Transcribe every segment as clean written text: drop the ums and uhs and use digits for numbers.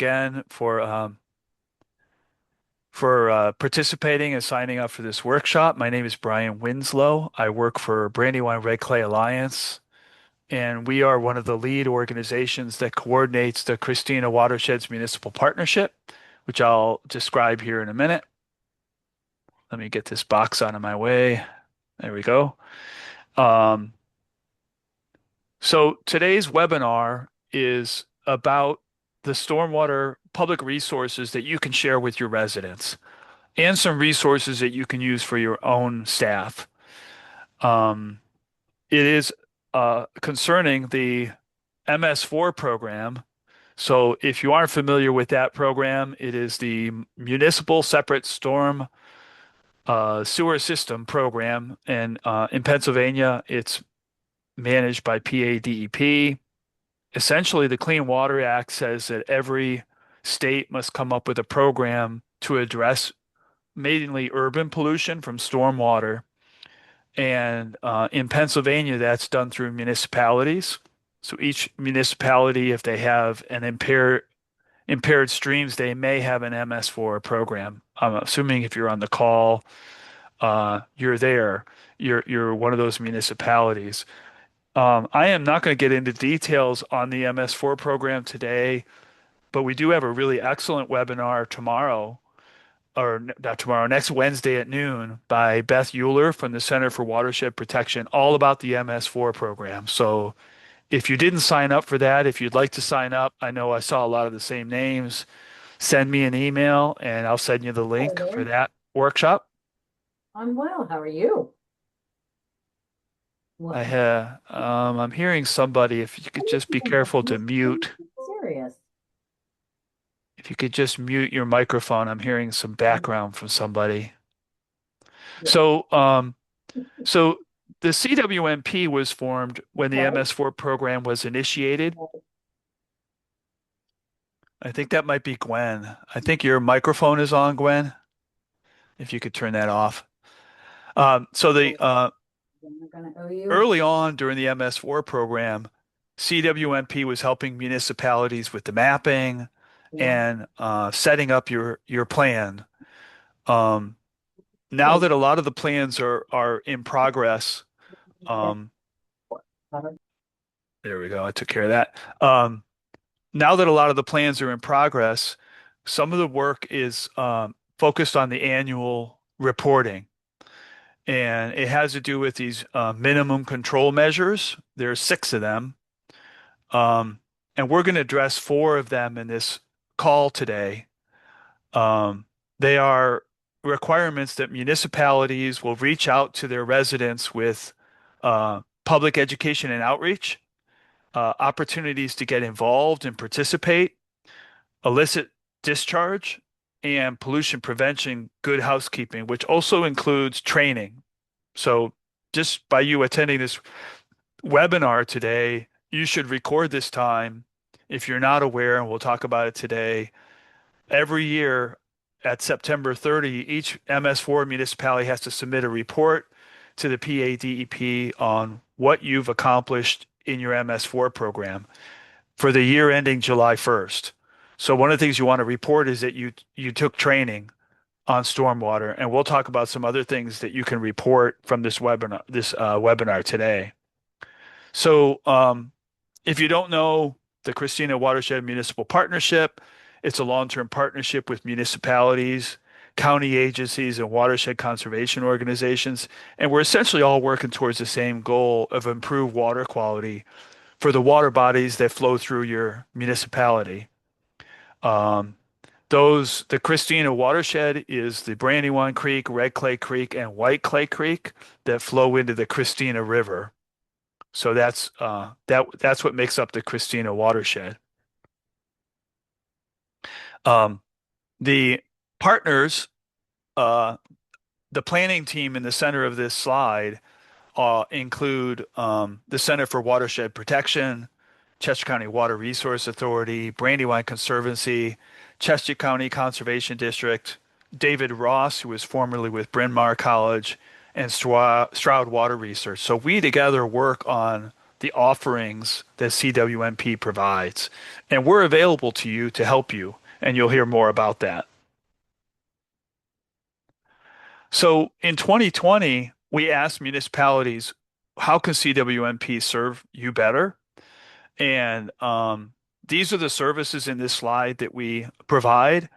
again for participating and signing up for this workshop. My name is Brian Winslow. I work for Brandywine Red Clay Alliance, and we are one of the lead organizations that coordinates the Christina Watersheds Municipal Partnership, which I'll describe here in a minute. Let me get this box out of my way. There we go. Um, so today's webinar is about the stormwater public resources that you can share with your residents and some resources that you can use for your own staff. Um, it is concerning the MS4 program. So if you aren't familiar with that program, it is the Municipal Separate Storm Sewer System program. And in Pennsylvania, it's managed by PADEP. Essentially, the Clean Water Act says that every state must come up with a program to address mainly urban pollution from stormwater. And in Pennsylvania, that's done through municipalities. So each municipality, if they have an impaired streams, they may have an MS4 program. I'm assuming if you're on the call, you're there. You're one of those municipalities. I am not going to get into details on the MS4 program today, but we do have a really excellent webinar tomorrow, or not tomorrow, next Wednesday at noon by Beth Euler from the Center for Watershed Protection, all about the MS4 program. So if you didn't sign up for that, if you'd like to sign up, I know I saw a lot of the same names. Send me an email and I'll send you the Hello link for there. that workshop. I'm well. How are you? Well, I'm hearing somebody, if you I could need just be to careful to know, are you mute. serious? If you could just mute your microphone, I'm hearing some background from somebody. Yeah. So, so the CWMP was formed when the Okay. MS4 program was initiated. I think that might be Gwen. I think your microphone is on, Gwen, if you could turn that off. So the Well, I'm gonna owe you. early on during the MS4 program, CWMP was helping municipalities with the mapping Yeah. and setting up your plan. Um, now Hey, that a lot of the plans are in progress, um, there we go. I took care of that. Now that a lot of the plans are in progress, some of the work is focused on the annual reporting, and it has to do with these minimum control measures. There are six of them. And we're going to address four of them in this call today. They are requirements that municipalities will reach out to their residents with public education and outreach, opportunities to get involved and participate, illicit discharge, and pollution prevention, good housekeeping, which also includes training. So just by you attending this webinar today, you should record this time. If you're not aware, and we'll talk about it today, every year at September 30, each MS4 municipality has to submit a report to the PADEP on what you've accomplished in your MS4 program for the year ending July 1st. So one of the things you want to report is that you took training on stormwater, and we'll talk about some other things that you can report from this webinar today. So, if you don't know the Christina Watershed Municipal Partnership, it's a long-term partnership with municipalities, county agencies, and watershed conservation organizations. And we're essentially all working towards the same goal of improved water quality for the water bodies that flow through your municipality. Um, the Christina Watershed is the Brandywine Creek, Red Clay Creek, and White Clay Creek that flow into the Christina River. So that's what makes up the Christina watershed. Um, the partners, uh, the planning team in the center of this slide include the Center for Watershed Protection, Chester County Water Resource Authority, Brandywine Conservancy, Chester County Conservation District, David Ross, who was formerly with Bryn Mawr College, and Stroud Water Research. So we together work on the offerings that CWMP provides. And we're available to you to help you, and you'll hear more about that. So in 2020, we asked municipalities, how can CWMP serve you better? And these are the services in this slide that we provide.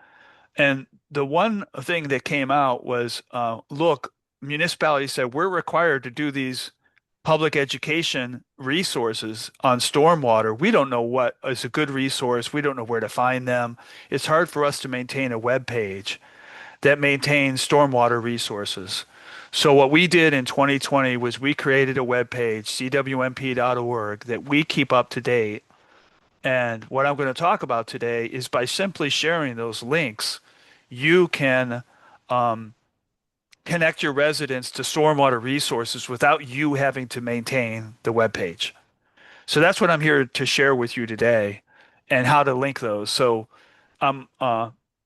And the one thing that came out was, look, municipalities said we're required to do these public education resources on stormwater. We don't know what is a good resource. We don't know where to find them. It's hard for us to maintain a web page that maintains stormwater resources. So what we did in 2020 was we created a web page, cwmp.org, that we keep up to date. And what I'm going to talk about today is by simply sharing those links, you can connect your residents to stormwater resources without you having to maintain the web page. So that's what I'm here to share with you today and how to link those. So I'm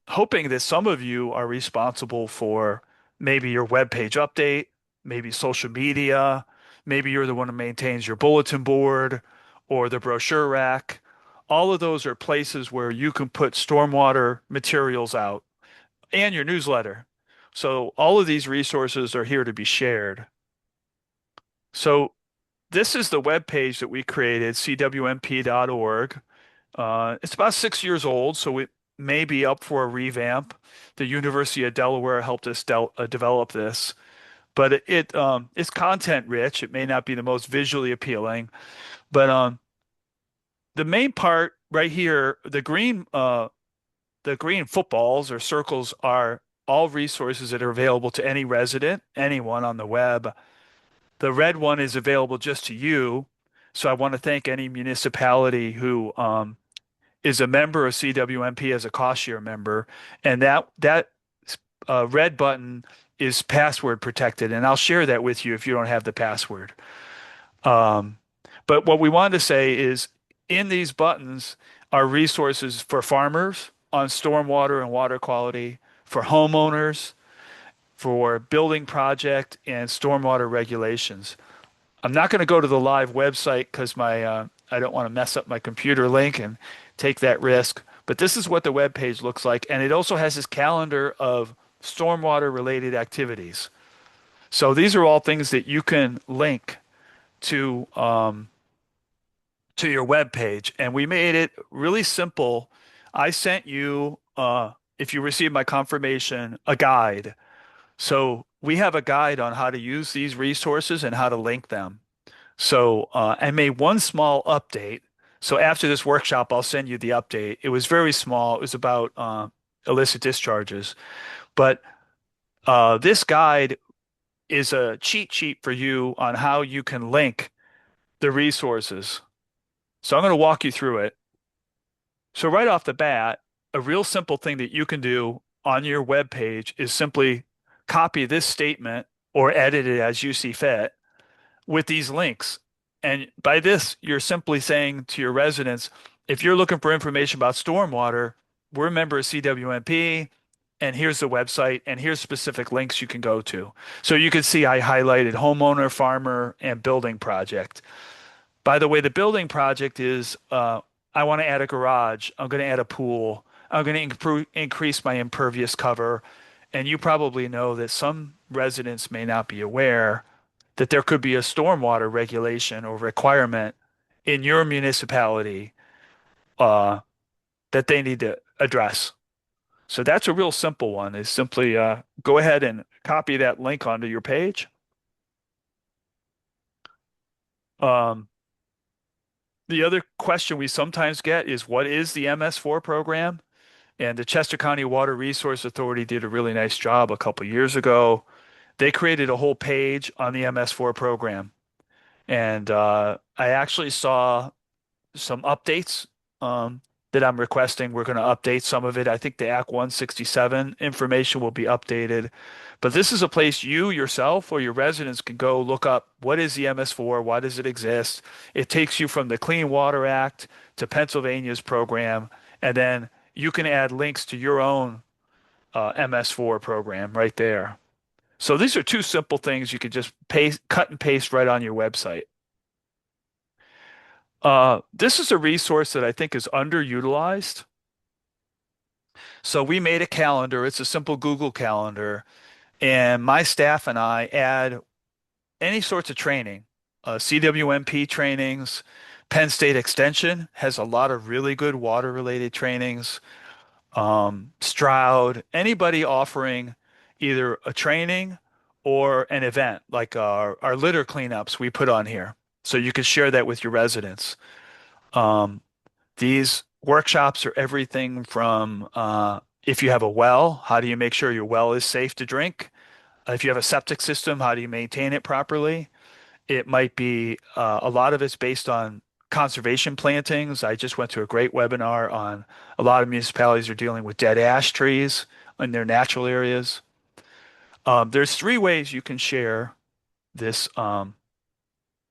hoping that some of you are responsible for maybe your web page update, maybe social media, maybe you're the one who maintains your bulletin board or the brochure rack. All of those are places where you can put stormwater materials out and your newsletter. So all of these resources are here to be shared. So this is the web page that we created, cwmp.org. It's about 6 years old, so it may be up for a revamp. The University of Delaware helped us develop this, but it's content rich. It may not be the most visually appealing, but the main part right here, the green footballs or circles are all resources that are available to any resident, anyone on the web. The red one is available just to you. So I want to thank any municipality who is a member of CWMP as a cost share member, and that red button is password protected, and I'll share that with you if you don't have the password. Um, but what we wanted to say is in these buttons are resources for farmers on stormwater and water quality, for homeowners, for building project and stormwater regulations. I'm not going to go to the live website because my I don't want to mess up my computer link and take that risk. But this is what the web page looks like, and it also has this calendar of stormwater related activities. So these are all things that you can link to to your web page, and we made it really simple. I sent you, if you received my confirmation, a guide. So we have a guide on how to use these resources and how to link them. So I made one small update. So after this workshop, I'll send you the update. It was very small. It was about illicit discharges. But this guide is a cheat sheet for you on how you can link the resources. So I'm going to walk you through it. So right off the bat, a real simple thing that you can do on your web page is simply copy this statement or edit it as you see fit with these links. And by this, you're simply saying to your residents, if you're looking for information about stormwater, we're a member of CWMP, and here's the website, and here's specific links you can go to. So you can see I highlighted homeowner, farmer, and building project. By the way, the building project is I want to add a garage. I'm going to add a pool. I'm going to increase my impervious cover. And you probably know that some residents may not be aware that there could be a stormwater regulation or requirement in your municipality uh, that they need to address. So that's a real simple one, is simply go ahead and copy that link onto your page. Um, the other question we sometimes get is what is the MS4 program? And the Chester County Water Resource Authority did a really nice job a couple years ago. They created a whole page on the MS4 program. And I actually saw some updates that I'm requesting. We're going to update some of it. I think the Act 167 information will be updated. But this is a place you yourself or your residents can go look up what is the MS4, why does it exist? It takes you from the Clean Water Act to Pennsylvania's program, and then you can add links to your own MS4 program right there. So these are two simple things you could just paste, cut and paste right on your website. This is a resource that I think is underutilized. So we made a calendar. It's a simple Google Calendar, and my staff and I add any sorts of training, CWMP trainings. Penn State Extension has a lot of really good water-related trainings. Stroud, anybody offering either a training or an event, like our litter cleanups we put on here. So you can share that with your residents. Um, these workshops are everything from if you have a well, how do you make sure your well is safe to drink? If you have a septic system, how do you maintain it properly? It might be a lot of it's based on conservation plantings. I just went to a great webinar on a lot of municipalities are dealing with dead ash trees in their natural areas. There's three ways you can share this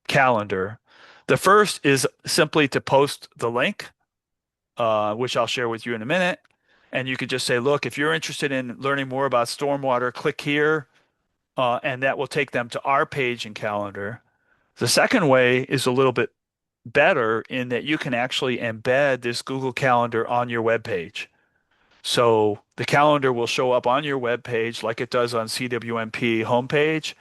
calendar. The first is simply to post the link, which I'll share with you in a minute. And you could just say, look, if you're interested in learning more about stormwater, click here, and that will take them to our page and calendar. The second way is a little bit better in that you can actually embed this Google Calendar on your web page. So the calendar will show up on your web page like it does on CWMP homepage,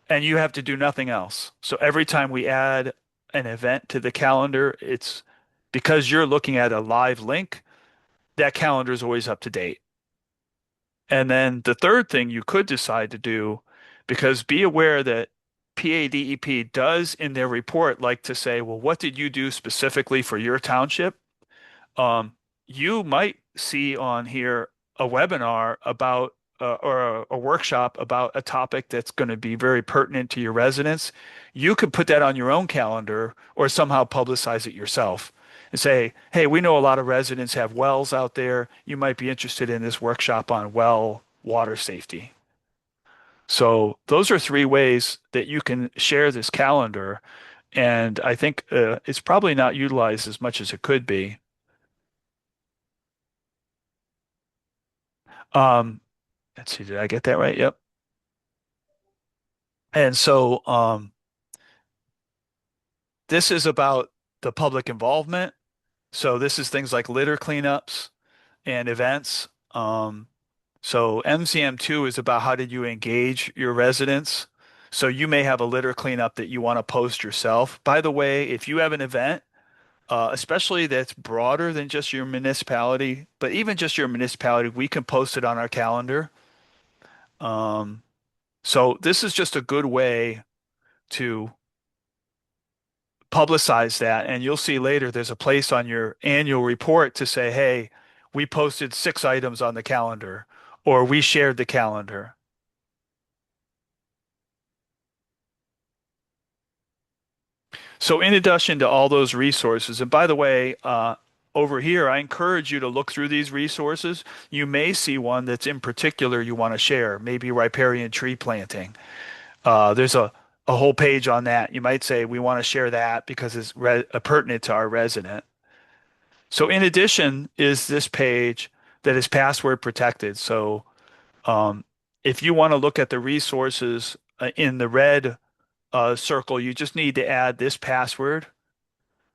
and you have to do nothing else. So every time we add an event to the calendar, it's because you're looking at a live link, that calendar is always up to date. And then the third thing you could decide to do, because be aware that PADEP does in their report like to say, well, what did you do specifically for your township? You might see on here a webinar about or a workshop about a topic that's going to be very pertinent to your residents. You could put that on your own calendar or somehow publicize it yourself and say, hey, we know a lot of residents have wells out there. You might be interested in this workshop on well water safety. So those are three ways that you can share this calendar. And I think it's probably not utilized as much as it could be. Um, let's see, did I get that right? Yep. And so this is about the public involvement. So this is things like litter cleanups and events. So MCM2 is about how did you engage your residents. So you may have a litter cleanup that you want to post yourself. By the way, if you have an event, especially that's broader than just your municipality, but even just your municipality, we can post it on our calendar. Um, so this is just a good way to publicize that. And you'll see later there's a place on your annual report to say, hey, we posted 6 items on the calendar, or we shared the calendar. So, in addition to all those resources, and by the way, over here, I encourage you to look through these resources. You may see one that's in particular you want to share, maybe riparian tree planting. There's a whole page on that. You might say, we want to share that because it's pertinent to our resident. So in addition is this page that is password protected. So um, if you want to look at the resources in the red circle, you just need to add this password,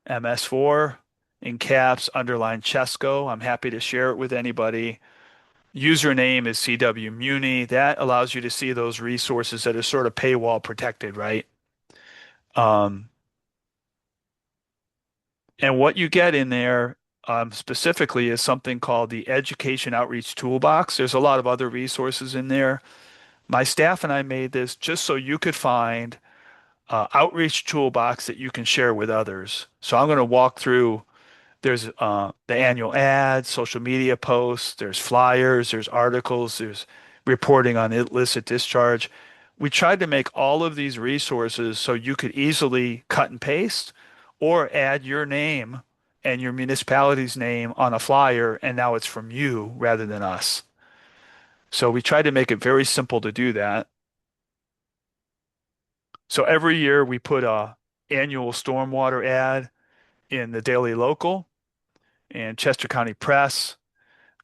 MS4, in caps, underline Chesco. I'm happy to share it with anybody. Username is CWMuni. That allows you to see those resources that are sort of paywall protected, right? Um, and what you get in there specifically is something called the Education Outreach Toolbox. There's a lot of other resources in there. My staff and I made this just so you could find outreach toolbox that you can share with others. So I'm going to walk through. There's the annual ads, social media posts, there's flyers, there's articles, there's reporting on illicit discharge. We tried to make all of these resources so you could easily cut and paste or add your name and your municipality's name on a flyer, and now it's from you rather than us. So we tried to make it very simple to do that. So every year we put a annual stormwater ad in the Daily Local and Chester County Press.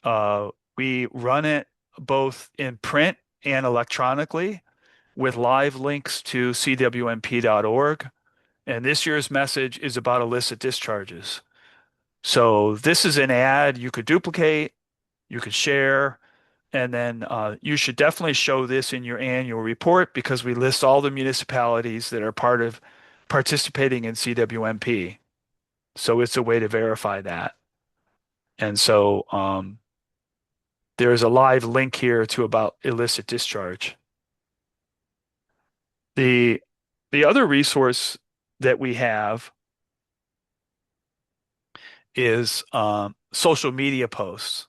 Uh, we run it both in print and electronically with live links to cwmp.org. And this year's message is about illicit discharges. So this is an ad you could duplicate, you could share, and then you should definitely show this in your annual report because we list all the municipalities that are part of participating in CWMP. So it's a way to verify that. And so there's a live link here to about illicit discharge. The the other resource that we have is social media posts.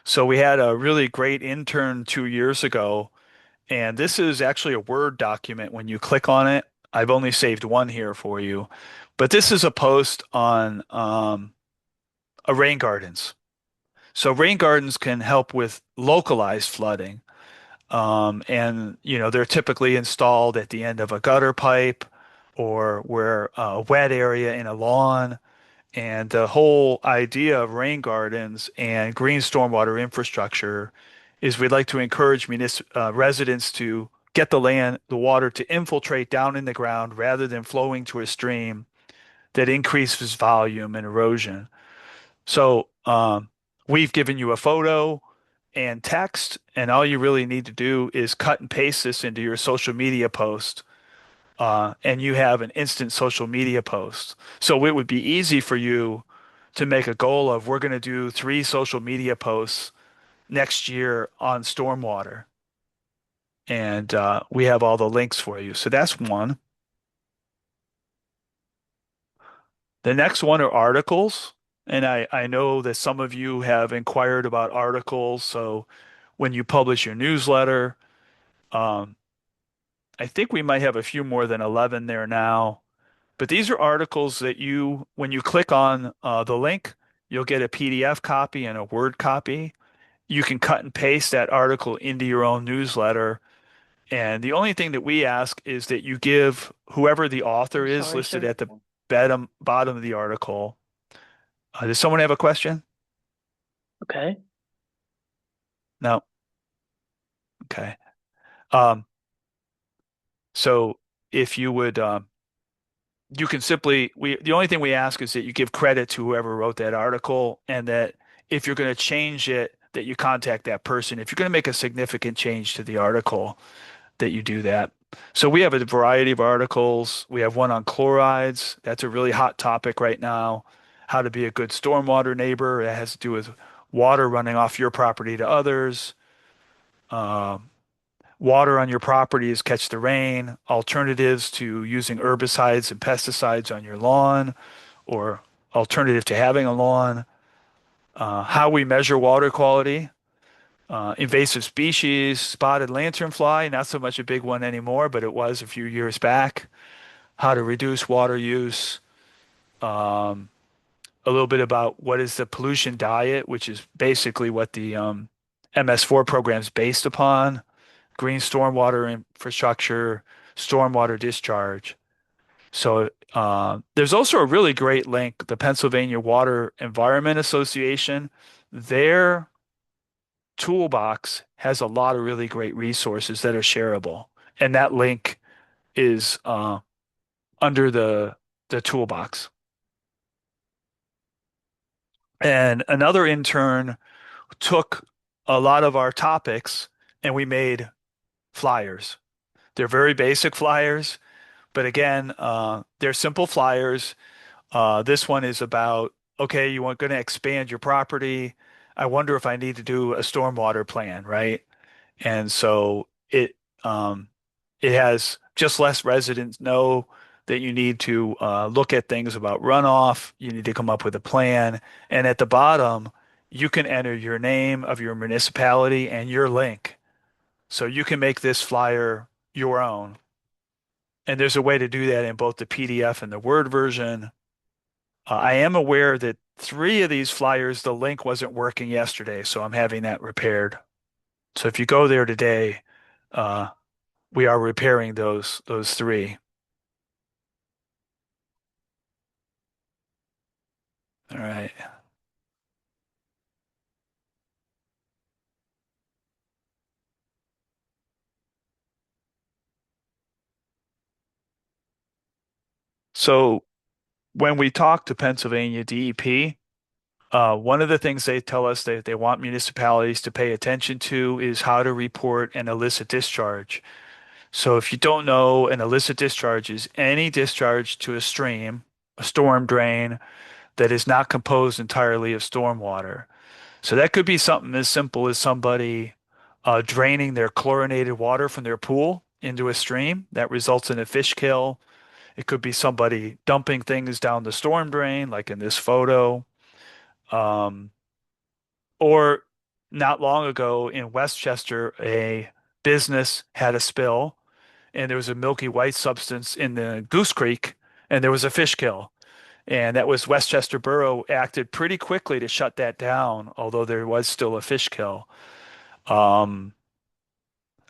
So we had a really great intern 2 years ago, and this is actually a Word document. When you click on it, I've only saved one here for you, but this is a post on a rain gardens. So rain gardens can help with localized flooding. And they're typically installed at the end of a gutter pipe or where a wet area in a lawn. And the whole idea of rain gardens and green stormwater infrastructure is we'd like to encourage residents to get the water to infiltrate down in the ground rather than flowing to a stream that increases volume and erosion. So we've given you a photo and text, and all you really need to do is cut and paste this into your social media post, and you have an instant social media post. So it would be easy for you to make a goal of we're going to do 3 social media posts next year on stormwater, and we have all the links for you. So that's one. The next one are articles. And I know that some of you have inquired about articles. So when you publish your newsletter, um, I think we might have a few more than 11 there now. But these are articles that when you click on the link, you'll get a PDF copy and a Word copy. You can cut and paste that article into your own newsletter. And the only thing that we ask is that you give whoever the author I'm is sorry, listed sir. at the bottom of the article. Does someone have a question? Okay. No. Okay. Um, so if you would, you can the only thing we ask is that you give credit to whoever wrote that article and that if you're going to change it, that you contact that person. If you're going to make a significant change to the article, that you do that. So we have a variety of articles. We have one on chlorides. That's a really hot topic right now. How to be a good stormwater neighbor. It has to do with water running off your property to others. Um, Water on your property is catch the rain. Alternatives to using herbicides and pesticides on your lawn, or alternative to having a lawn. How we measure water quality. Invasive species, spotted lanternfly, not so much a big one anymore, but it was a few years back. How to reduce water use. Um, a little bit about what is the pollution diet, which is basically what the MS4 program is based upon. Green stormwater infrastructure, stormwater discharge. So there's also a really great link, the Pennsylvania Water Environment Association. Their toolbox has a lot of really great resources that are shareable, and that link is under the toolbox. And another intern took a lot of our topics and we made flyers. They're very basic flyers, but again, they're simple flyers. This one is about, okay, you want going to expand your property. I wonder if I need to do a stormwater plan, right? And so um, it has just less residents know that you need to look at things about runoff. You need to come up with a plan. And at the bottom, you can enter your name of your municipality and your link. So you can make this flyer your own. And there's a way to do that in both the PDF and the Word version. I am aware that 3 of these flyers, the link wasn't working yesterday, so I'm having that repaired. So if you go there today, uh, we are repairing those 3. All right. So when we talk to Pennsylvania DEP, one of the things they tell us that they want municipalities to pay attention to is how to report an illicit discharge. So if you don't know, an illicit discharge is any discharge to a stream, a storm drain that is not composed entirely of stormwater. So that could be something as simple as somebody draining their chlorinated water from their pool into a stream that results in a fish kill. It could be somebody dumping things down the storm drain, like in this photo. Um, or not long ago in Westchester, a business had a spill and there was a milky white substance in the Goose Creek and there was a fish kill. And that was Westchester Borough acted pretty quickly to shut that down, although there was still a fish kill. Um,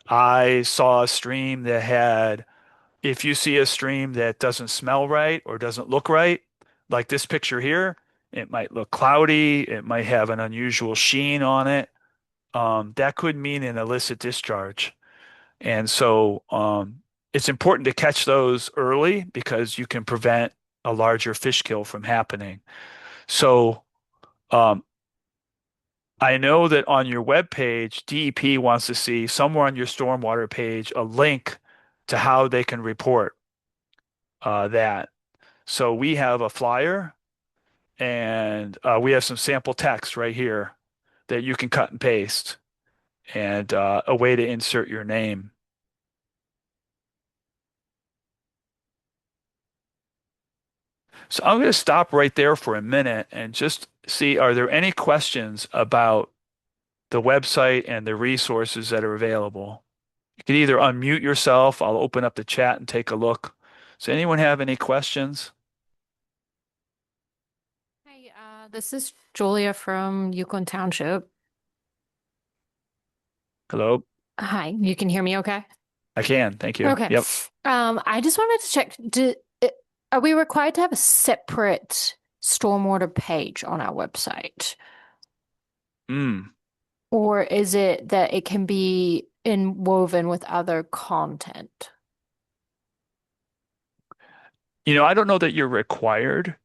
I saw a stream that had, if you see a stream that doesn't smell right or doesn't look right, like this picture here, it might look cloudy, it might have an unusual sheen on it. That could mean an illicit discharge. And so it's important to catch those early because you can prevent a larger fish kill from happening. So um, I know that on your web page, DEP wants to see somewhere on your stormwater page a link to how they can report that. So we have a flyer and we have some sample text right here that you can cut and paste and a way to insert your name. So I'm going to stop right there for a minute and just see, are there any questions about the website and the resources that are available? You can either unmute yourself. I'll open up the chat and take a look. Does anyone have any questions? Hey, this is Julia from Yukon Township. Hello? Hi, you can hear me okay? I can. Thank you. Okay. Yep. I just wanted to check, are we required to have a separate stormwater page on our website? Mm. Or is it that it can be inwoven with other content? I don't know that you're required,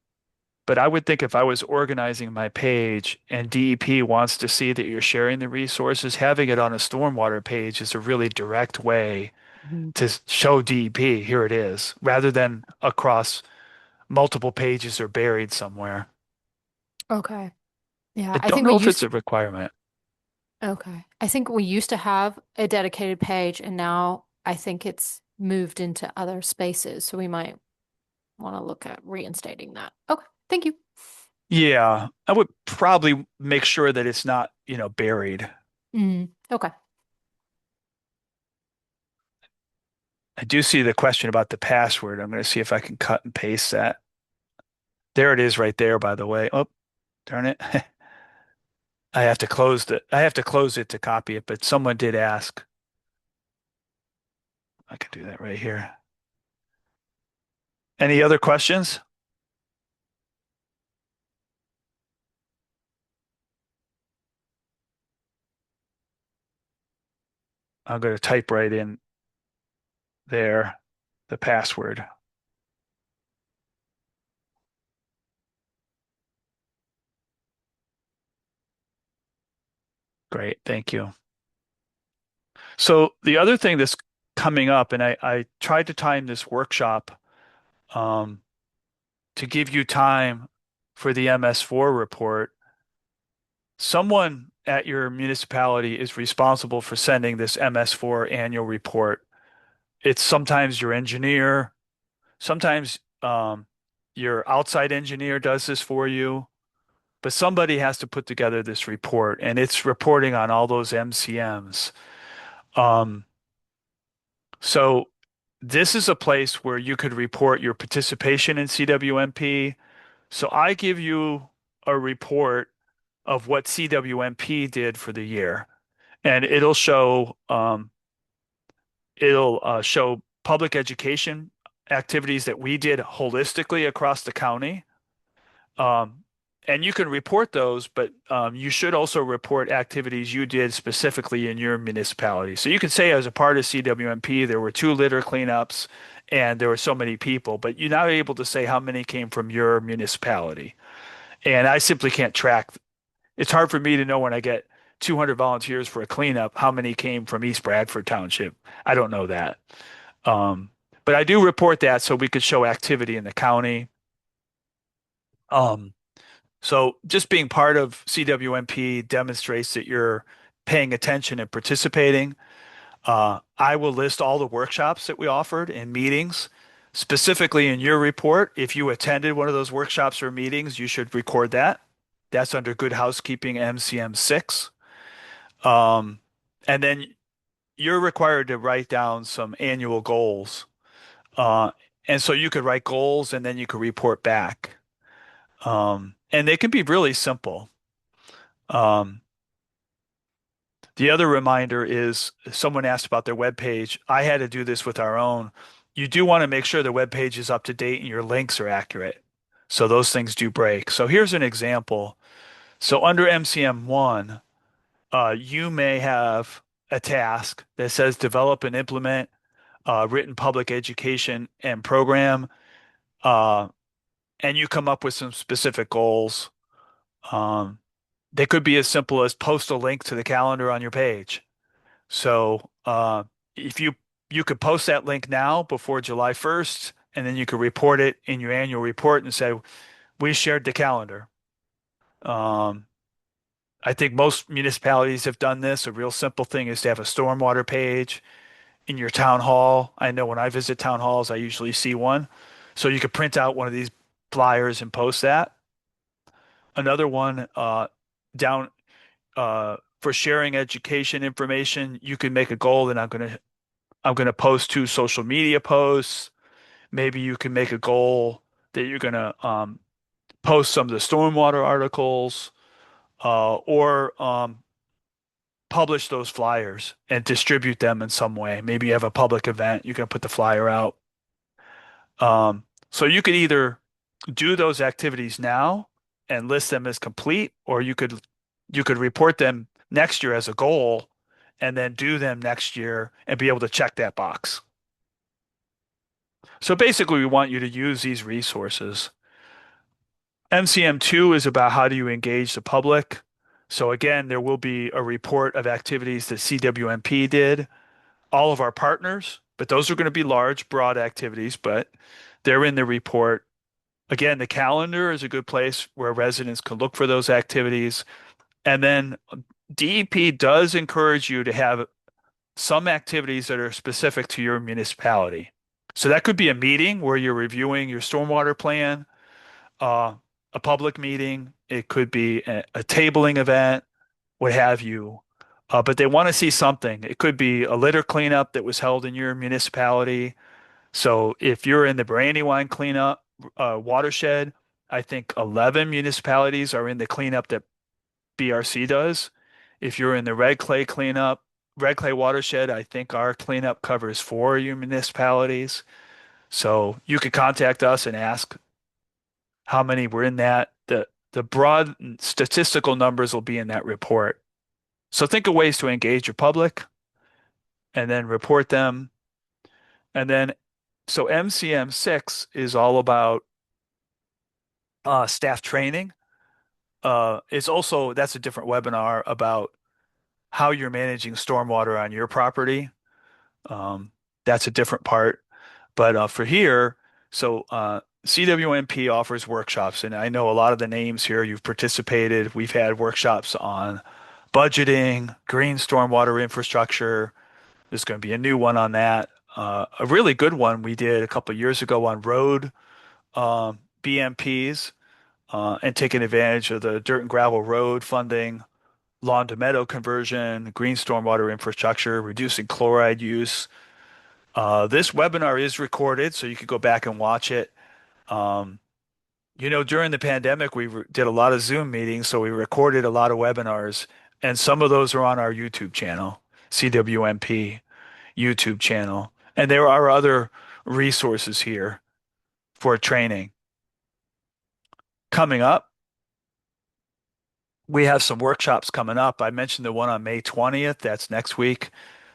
but I would think if I was organizing my page and DEP wants to see that you're sharing the resources, having it on a stormwater page is a really direct way Mhm. to show DEP, here it is, rather than across multiple pages or buried somewhere. Okay. Yeah, I I don't think we know if it's used a requirement. okay. I think we used to have a dedicated page and now I think it's moved into other spaces. So we might want to look at reinstating that. Okay, thank you. Yeah, I would probably make sure that it's not, buried. Okay. I do see the question about the password. I'm going to see if I can cut and paste that. There it is right there, by the way. Oh, darn it. I have to close it to copy it, but someone did ask. I can do that right here. Any other questions? I'm going to type right in there the password. Great, thank you. So the other thing that's coming up, and I tried to time this workshop um, to give you time for the MS4 report. Someone at your municipality is responsible for sending this MS4 annual report. It's sometimes your engineer, sometimes your outside engineer does this for you, but somebody has to put together this report, and it's reporting on all those MCMs. Um, so this is a place where you could report your participation in CWMP. So I give you a report of what CWMP did for the year, and it'll show public education activities that we did holistically across the county. Um, And you can report those, but you should also report activities you did specifically in your municipality. So you could say as a part of CWMP, there were 2 litter cleanups and there were so many people, but you're not able to say how many came from your municipality. And I simply can't track. It's hard for me to know when I get 200 volunteers for a cleanup, how many came from East Bradford Township. I don't know that. Um, but I do report that so we could show activity in the county. Um, So just being part of CWMP demonstrates that you're paying attention and participating. I will list all the workshops that we offered and meetings. Specifically in your report, if you attended one of those workshops or meetings, you should record that. That's under Good Housekeeping MCM6. Um, and then you're required to write down some annual goals. Uh, and so you could write goals and then you could report back. And they can be really simple. Um, The other reminder is someone asked about their web page. I had to do this with our own. You do want to make sure the web page is up to date and your links are accurate. So those things do break. So here's an example. So under MCM1, you may have a task that says develop and implement written public education and program, uh, and you come up with some specific goals. Um, they could be as simple as post a link to the calendar on your page. So if you could post that link now before July 1st, and then you could report it in your annual report and say, we shared the calendar. Um, I think most municipalities have done this. A real simple thing is to have a stormwater page in your town hall. I know when I visit town halls, I usually see one. So you could print out one of these flyers and post that. Another one down for sharing education information, you can make a goal, and I'm going to post 2 social media posts. Maybe you can make a goal that you're going to post some of the stormwater articles or publish those flyers and distribute them in some way. Maybe you have a public event, you can put the flyer out. So you could either do those activities now and list them as complete, or you could report them next year as a goal and then do them next year and be able to check that box. So basically, we want you to use these resources. MCM2 is about how do you engage the public. So again, there will be a report of activities that CWMP did, all of our partners, but those are going to be large, broad activities, but they're in the report. Again, the calendar is a good place where residents can look for those activities. And then DEP does encourage you to have some activities that are specific to your municipality. So that could be a meeting where you're reviewing your stormwater plan, uh, a public meeting. It could be a tabling event, what have you. But they want to see something. It could be a litter cleanup that was held in your municipality. So if you're in the Brandywine cleanup watershed, I think 11 municipalities are in the cleanup that BRC does. If you're in the Red Clay watershed, I think our cleanup covers 4 municipalities. So you could contact us and ask how many were in that. The broad statistical numbers will be in that report. So think of ways to engage your public and then report them. And then so MCM6 is all about staff training. It's also that's a different webinar about how you're managing stormwater on your property. Um, that's a different part. But for here, so CWMP offers workshops, and I know a lot of the names here you've participated. We've had workshops on budgeting, green stormwater infrastructure. There's going to be a new one on that. A really good one we did a couple of years ago on road BMPs and taking advantage of the dirt and gravel road funding, lawn to meadow conversion, green stormwater infrastructure, reducing chloride use. This webinar is recorded, so you could go back and watch it. Um, during the pandemic, did a lot of Zoom meetings, so we recorded a lot of webinars, and some of those are on our YouTube channel, CWMP YouTube channel. And there are other resources here for training. Coming up, We have some workshops coming up. I mentioned the one on May 20th. That's next week.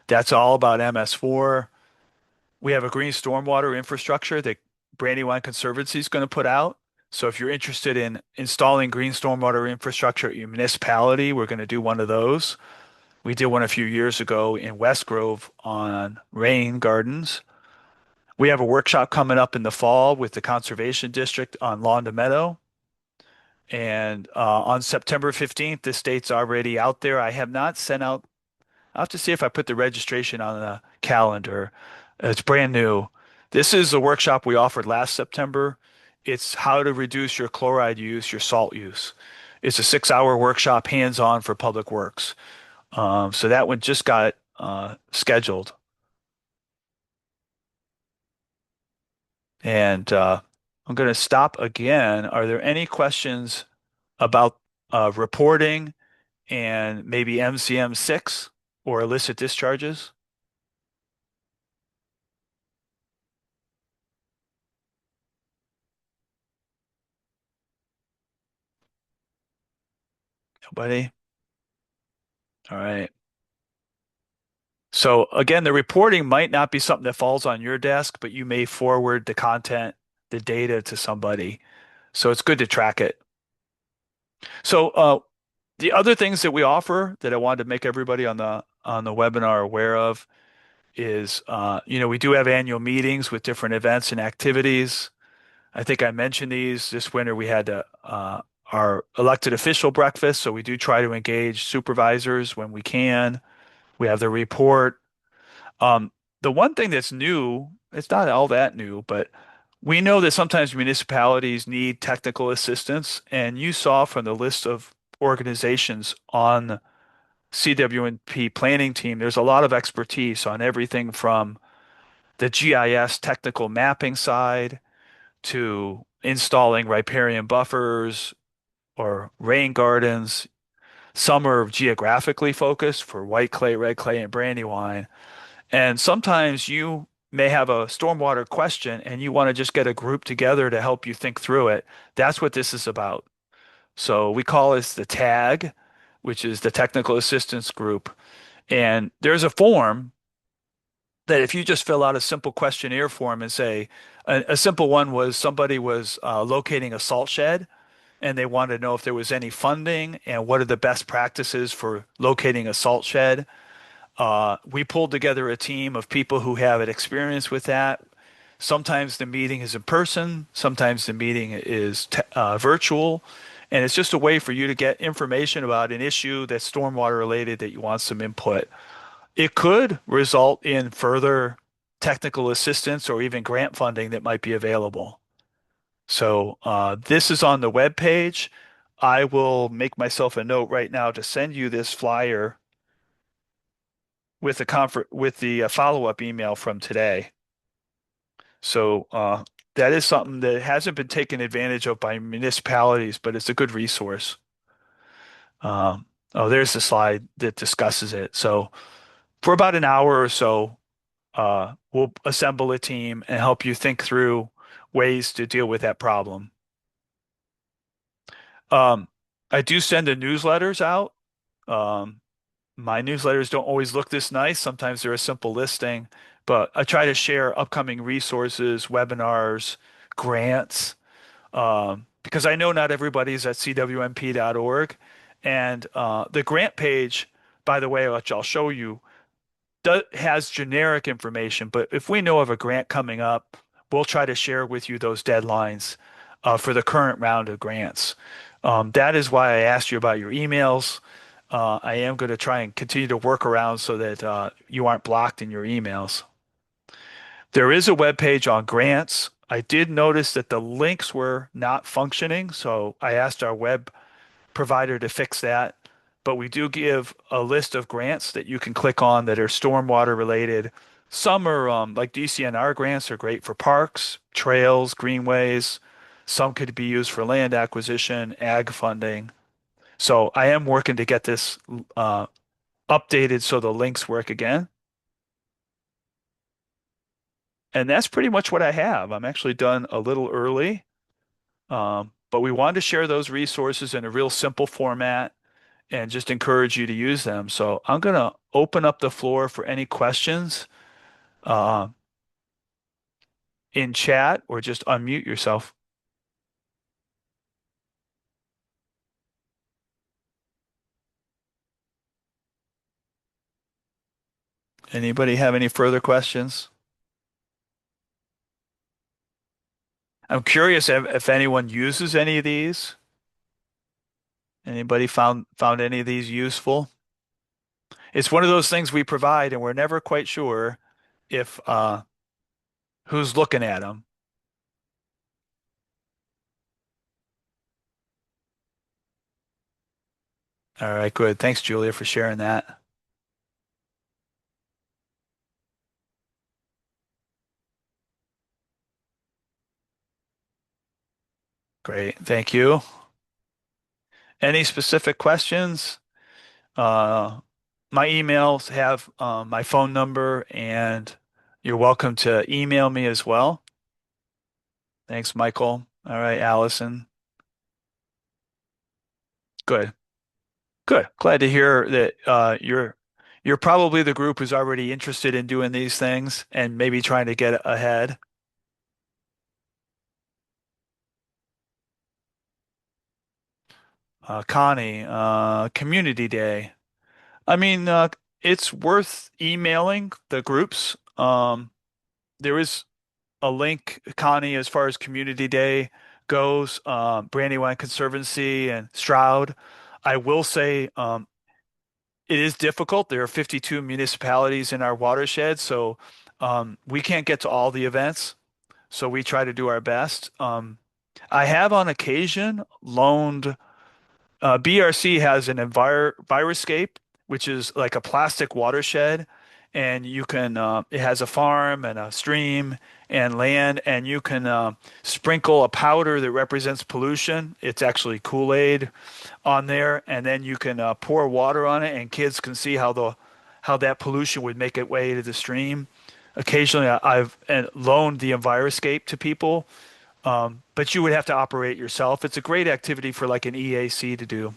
That's all about MS4. We have a green stormwater infrastructure that Brandywine Conservancy is going to put out. So if you're interested in installing green stormwater infrastructure at your municipality, we're going to do one of those. We did one a few years ago in West Grove on rain gardens. We have a workshop coming up in the fall with the Conservation District on Lawn to Meadow. And on September 15th, this date's already out there. I have not sent out, I'll have to see if I put the registration on the calendar. It's brand new. This is a workshop we offered last September. It's how to reduce your chloride use, your salt use. It's a 6-hour workshop, hands-on for Public Works. So that one just got scheduled. And I'm going to stop again. Are there any questions about reporting and maybe MCM6 or illicit discharges? Nobody? All right. So again, the reporting might not be something that falls on your desk, but you may forward the content, the data to somebody. So it's good to track it. So the other things that we offer that I wanted to make everybody on the webinar aware of is we do have annual meetings with different events and activities. I think I mentioned these this winter. We had our elected official breakfast, so we do try to engage supervisors when we can. We have the report. Um, the one thing that's new, it's not all that new, but we know that sometimes municipalities need technical assistance, and you saw from the list of organizations on CWMP planning team, there's a lot of expertise on everything from the GIS technical mapping side to installing riparian buffers or rain gardens. Some are geographically focused for white clay, red clay, and Brandywine. And sometimes you may have a stormwater question and you want to just get a group together to help you think through it. That's what this is about. So we call this the TAG, which is the Technical Assistance Group. And there's a form that if you just fill out a simple questionnaire form and say, a simple one was somebody was locating a salt shed and they wanted to know if there was any funding and what are the best practices for locating a salt shed. We pulled together a team of people who have experience with that. Sometimes the meeting is in person, sometimes the meeting is virtual, and it's just a way for you to get information about an issue that's stormwater related that you want some input. It could result in further technical assistance or even grant funding that might be available. So this is on the web page. I will make myself a note right now to send you this flyer with the follow-up email from today. So that is something that hasn't been taken advantage of by municipalities, but it's a good resource. Oh, there's the slide that discusses it. So for about an hour or so, we'll assemble a team and help you think through ways to deal with that problem. Um, I do send the newsletters out. Um, my newsletters don't always look this nice. Sometimes they're a simple listing, but I try to share upcoming resources, webinars, grants, because I know not everybody's at cwmp.org. And the grant page, by the way, which I'll show you, has generic information, but if we know of a grant coming up, we'll try to share with you those deadlines for the current round of grants. That is why I asked you about your emails. I am going to try and continue to work around so that you aren't blocked in your emails. There is a web page on grants. I did notice that the links were not functioning, so I asked our web provider to fix that. But we do give a list of grants that you can click on that are stormwater related. Some are like DCNR grants are great for parks, trails, greenways. Some could be used for land acquisition, ag funding. So I am working to get this uh, updated so the links work again. And that's pretty much what I have. I'm actually done a little early, but we wanted to share those resources in a real simple format. and just encourage you to use them. So I'm going to open up the floor for any questions uh, in chat or just unmute yourself. Anybody have any further questions? I'm curious if anyone uses any of these. Anybody found any of these useful? It's one of those things we provide, and we're never quite sure if who's looking at them. All right, good. Thanks, Julia, for sharing that. Great. Thank you. Any specific questions? Uh, my emails have my phone number, and you're welcome to email me as well. Thanks, Michael. All right, Allison. Good. Good. Glad to hear that you're probably the group who's already interested in doing these things and maybe trying to get ahead. Connie, Community Day. I mean, it's worth emailing the groups. There is a link, Connie, as far as Community Day goes, Brandywine Conservancy and Stroud. I will say it is difficult. There are 52 municipalities in our watershed, so we can't get to all the events. So we try to do our best. I have on occasion loaned. BRC has an Enviroscape, which is like a plastic watershed, and you can it has a farm and a stream and land, and you can sprinkle a powder that represents pollution. It's actually Kool-Aid on there, and then you can pour water on it, and kids can see how that pollution would make its way to the stream. Occasionally, I've loaned the Enviroscape to people, but you would have to operate yourself. It's a great activity for like an EAC to do.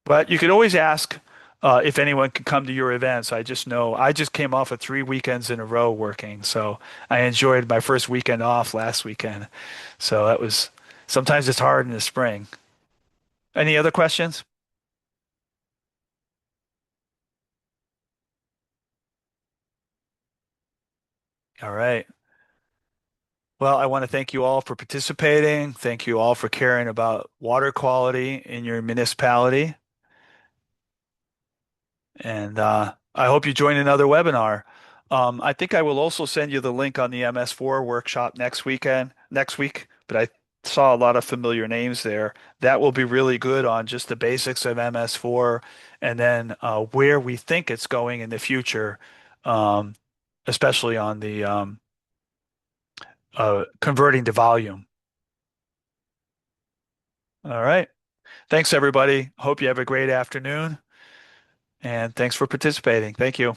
But you could always ask if anyone could come to your events. I just know I just came off of 3 weekends in a row working, so I enjoyed my first weekend off last weekend. So that was sometimes it's hard in the spring. Any other questions? All right. Well, I want to thank you all for participating. Thank you all for caring about water quality in your municipality. And I hope you join another webinar. I think I will also send you the link on the MS4 workshop next week, but I saw a lot of familiar names there. That will be really good on just the basics of MS4 and then where we think it's going in the future, um, especially on the converting to volume. All right. Thanks, everybody. Hope you have a great afternoon, and thanks for participating. Thank you.